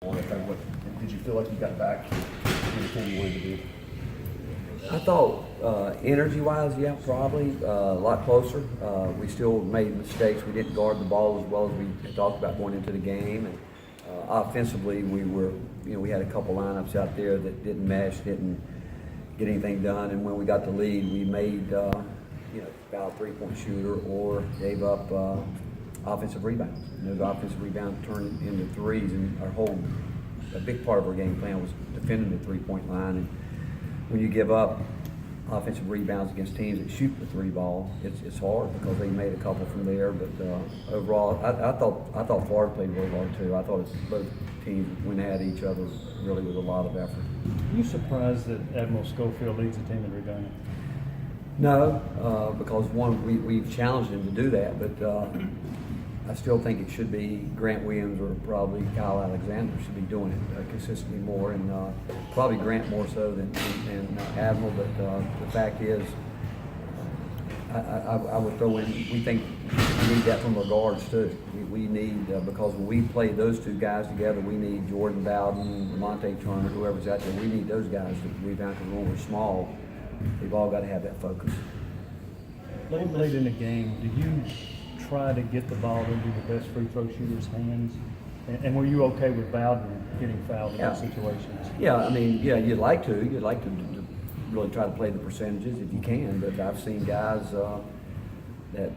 Did you feel like you got back to the team you wanted to be? I thought energy-wise, yeah, probably a lot closer. We still made mistakes. We didn't guard the ball as well as we had talked about going into the game. And offensively, we had a couple lineups out there that didn't mesh, didn't get anything done. And when we got the lead, we made foul three-point shooter or gave up offensive rebounds. And those offensive rebounds turned into threes, and a big part of our game plan was defending the three-point line. And when you give up offensive rebounds against teams that shoot the three ball, it's hard because they made a couple from there. But overall, I thought Florida played really hard too. I thought both teams went at each other really with a lot of effort. Are you surprised that Admiral Schofield leads the team in rebounding? No, because one, we've challenged him to do that, but I still think it should be Grant Williams or probably Kyle Alexander should be doing it consistently more, and probably Grant more so than Admiral. But the fact is, I would throw in, we think we need that from our guards too. We need, because when we play those two guys together, we need Jordan Bowden, Monte Turner, whoever's out there. We need those guys to rebound, because when we're small, we've all got to have that focus. Late in the game, do you try to get the ball into the best free throw shooter's hands? And were you okay with Bowden getting fouled in those situations? Yeah, I mean, yeah, you'd like to really try to play the percentages if you can. But I've seen guys that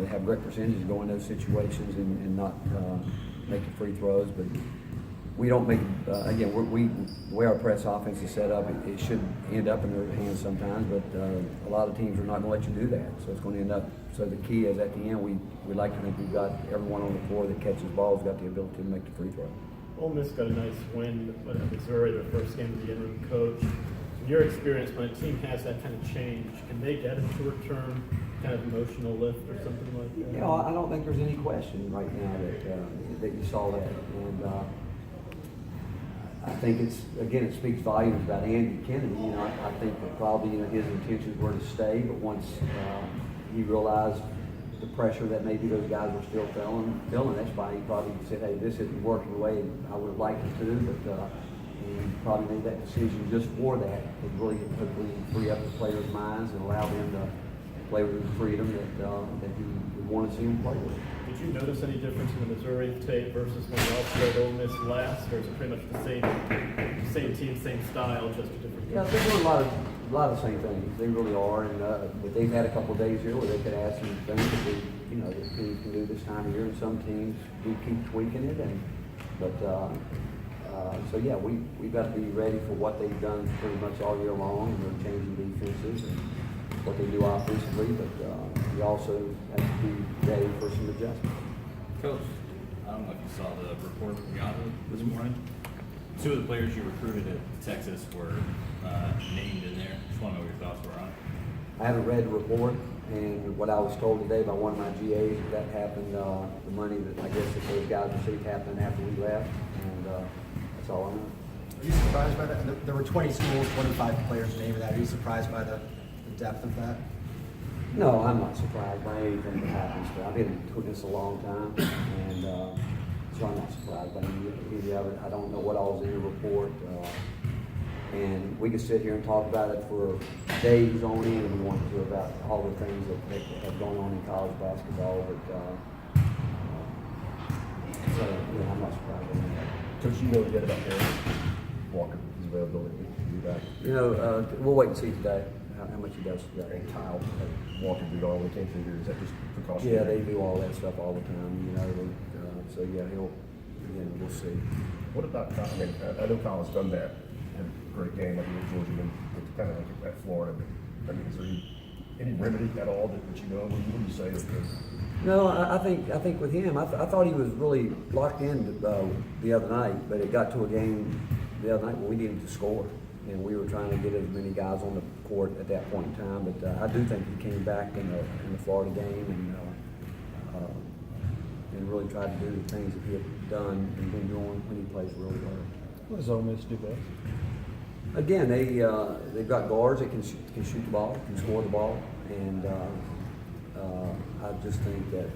have great percentages go in those situations and not make the free throws. But we don't make again. The way our press offense is set up, it should end up in their hands sometimes. But a lot of teams are not going to let you do that. So it's going to end up. So the key is at the end, we like to think we've got everyone on the floor that catches balls got the ability to make the free throw. Ole Miss got a nice win at Missouri, their first game of the interim coach. In your experience, when a team has that kind of change, can they get a short-term kind of emotional lift or something like that? I don't think there's any question right now that you saw that. And I think it speaks volumes about Andy Kennedy. I think that probably his intentions were to stay, but once he realized the pressure that maybe those guys were still feeling, that's why he probably said, hey, this isn't working the way I would have liked it to, but he probably made that decision just for that, to really hopefully free up the players' minds and allow them to play with the freedom that he wanted to see them play with. Did you notice any difference in the Missouri tape versus when you all played Ole Miss last, or is it pretty much the same team, same style, just a different? Yeah, they're doing a lot of the same things. They really are, and but they've had a couple of days here where they could add some things that that teams can do this time of year, and some teams do keep tweaking it. So yeah, we've got to be ready for what they've done pretty much all year long, and they're changing defenses and what they do offensively, but we also have to be ready for some adjustments. Coach, I don't know if you saw the report from Yahoo this morning. Two of the players you recruited at Texas were named in there. Just want to know what your thoughts were on it. I haven't read the report, and what I was told today by one of my GAs that happened, the money that I guess that those guys received happened after we left, and that's all I know. Are you surprised by that? There were 20 schools, 25 players named that. Are you surprised by the depth of that? No, I'm not surprised by anything that happens. But I've been doing this a long time, and so I'm not surprised by any of it. I don't know what all is in the report, and we could sit here and talk about it for days on end if we wanted to about all the things that have gone on in college basketball. But I'm not surprised by any of that. Coach, you know yet about Harry Walker, his availability to be back? We'll wait and see today how much he does today. And Kyle Walker did all the came through here. Is that just precautionary? Yeah, they do all that stuff all the time. So yeah, we'll see. What about Kyle? I mean, I know Kyle's done that. Had a great game like at Georgia, and it's kind of like at Florida. I mean, is there any remedy at all that you know? What do you say? No, I think with him, I thought he was really locked in the other night, but it got to a game the other night where we needed to score, and we were trying to get as many guys on the court at that point in time. But I do think he came back in the Florida game and really tried to do the things that he had done and been doing when he plays really well. What does Ole Miss do best? Again, they've got guards that can shoot the ball, can score the ball, and I just think that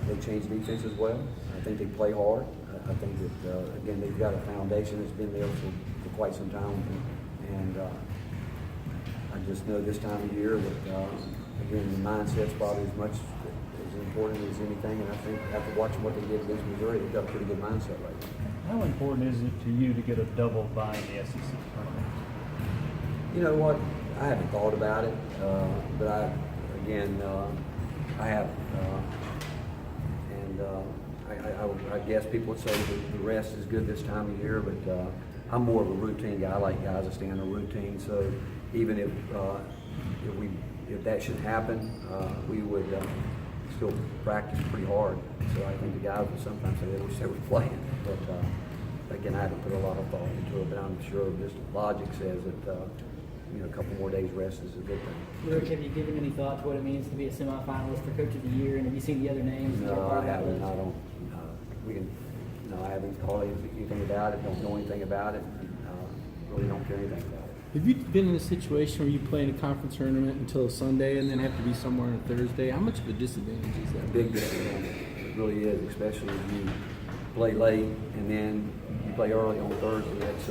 They change defense as well. I think they play hard. I think that, again, they've got a foundation that's been there for quite some time. And I just know this time of year that, again, the mindset's probably as much as important as anything. And I think after watching what they did against Missouri, they've got a pretty good mindset right now. How important is it to you to get a double bye in the SEC tournament? You know what? I haven't thought about it, but I have, and I guess people would say that the rest is good this time of year, but I'm more of a routine guy. I like guys that stay on a routine. So even if that should happen, we would still practice pretty hard. So I think the guys would sometimes say they wish they were playing, but again, I haven't put a lot of thought into it. But I'm sure just logic says that. A couple more days rest is a good thing. Rick, have you given any thought to what it means to be a semifinalist for Coach of the Year? And have you seen the other names? No, I haven't. I don't. I haven't thought anything about it. Don't know anything about it. Really don't care anything about it. Have you been in a situation where you play in a conference tournament until Sunday and then have to be somewhere on a Thursday? How much of a disadvantage is that? Big disadvantage. It really is, especially if you play late and then you play early on Thursday. That's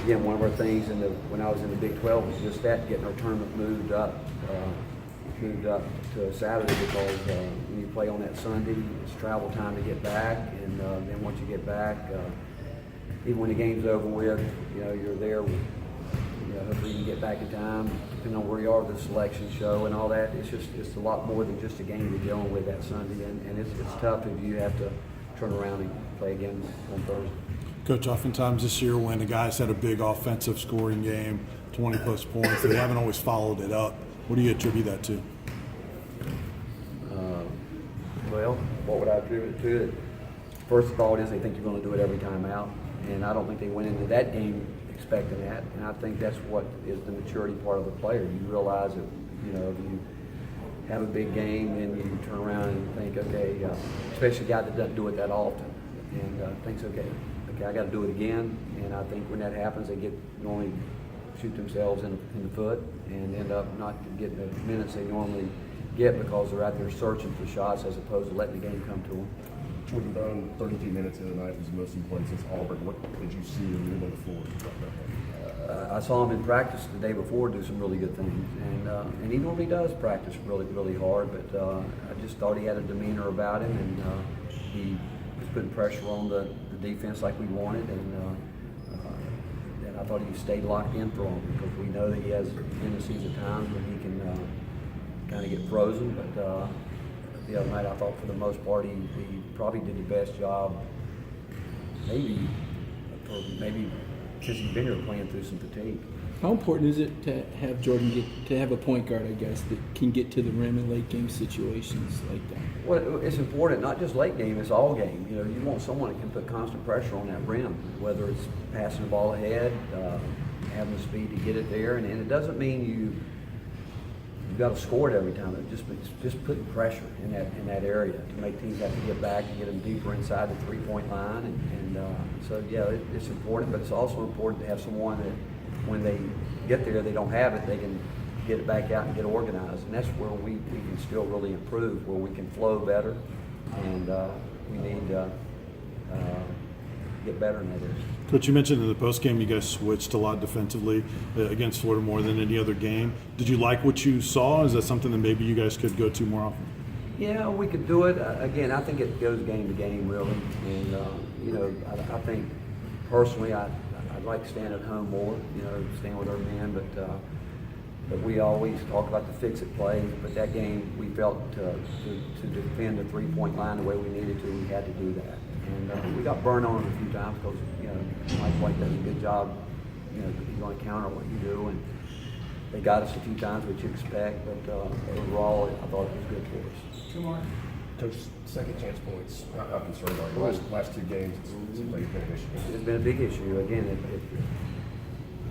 again, one of our things when I was in the Big 12 was just that, getting our tournament moved up to Saturday, because when you play on that Sunday, it's travel time to get back, and then once you get back, even when the game's over with, you're there. Hopefully you can get back in time, depending on where you are with the selection show and all that. It's a lot more than just a game you're dealing with that Sunday, and it's tough if you have to turn around and play again on Thursday. Coach, oftentimes this year when the guys had a big offensive scoring game, 20-plus points, they haven't always followed it up. What do you attribute that to? Well, what would I attribute it to? First thought is they think you're going to do it every time out, and I don't think they went into that game expecting that. And I think that's what is the maturity part of the player. You realize that, if you have a big game and you turn around and think, okay, especially a guy that doesn't do it that often, and thinks, okay, I got to do it again. And I think when that happens, they normally shoot themselves in the foot and end up not getting the minutes they normally get, because they're out there searching for shots as opposed to letting the game come to them. Jordan Bone, 32 minutes the other night, was the most he played since Auburn. What did you see when you were on the floor? I saw him in practice the day before do some really good things, and he normally does practice really, really hard. But I just thought he had a demeanor about him, and he was putting pressure on the defense like we wanted, and I thought he stayed locked in for him, because we know that he has tendencies at times when he can kind of get frozen. But the other night, I thought for the most part he probably did the best job, maybe since he's been here, playing through some fatigue. How important is it to have Jordan have a point guard, I guess, that can get to the rim in late game situations like that? Well, it's important, not just late game, it's all game. You want someone that can put constant pressure on that rim, whether it's passing the ball ahead, having the speed to get it there, and it doesn't mean you've got to score it every time. It's just putting pressure in that area to make teams have to get back and get them deeper inside the three-point line, and so yeah, it's important, but it's also important to have someone that when they get there, they don't have it, they can get it back out and get organized, and that's where we can still really improve, where we can flow better, and we need to get better in that area. Coach, you mentioned in the postgame you guys switched a lot defensively against Florida more than any other game. Did you like what you saw? Is that something that maybe you guys could go to more often? Yeah, we could do it. Again, I think it goes game to game, really, and I think personally I'd like to stand at home more, stand with our men, but we always talk about the fix-it plays. But that game, we felt to defend the three-point line the way we needed to, we had to do that. And we got burned on it a few times because, Mike White does a good job, he's going to counter what you do. And they got us a few times, which you expect, but overall, I thought it was good for us. Two more. Coach, second chance points, how concerned are you? Last two games, it seems like it's been an issue. It's been a big issue. Again,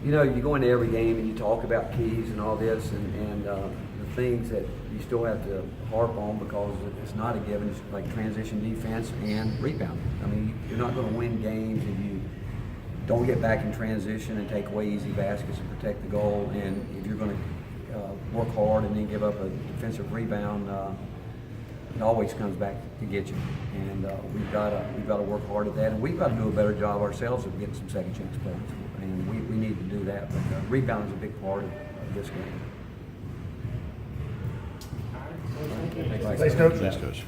you go into every game and you talk about keys and all this, and the things that you still have to harp on because it's not a given, it's like transition defense and rebounding. I mean, you're not going to win games if you don't get back in transition and take away easy baskets and protect the goal, and if you're going to work hard and then give up a defensive rebound, it always comes back to get you. And we've got to work hard at that, and we've got to do a better job ourselves of getting some second chance points. And we need to do that. But rebound is a big part of this game. Thanks, Coach. Thanks, Coach.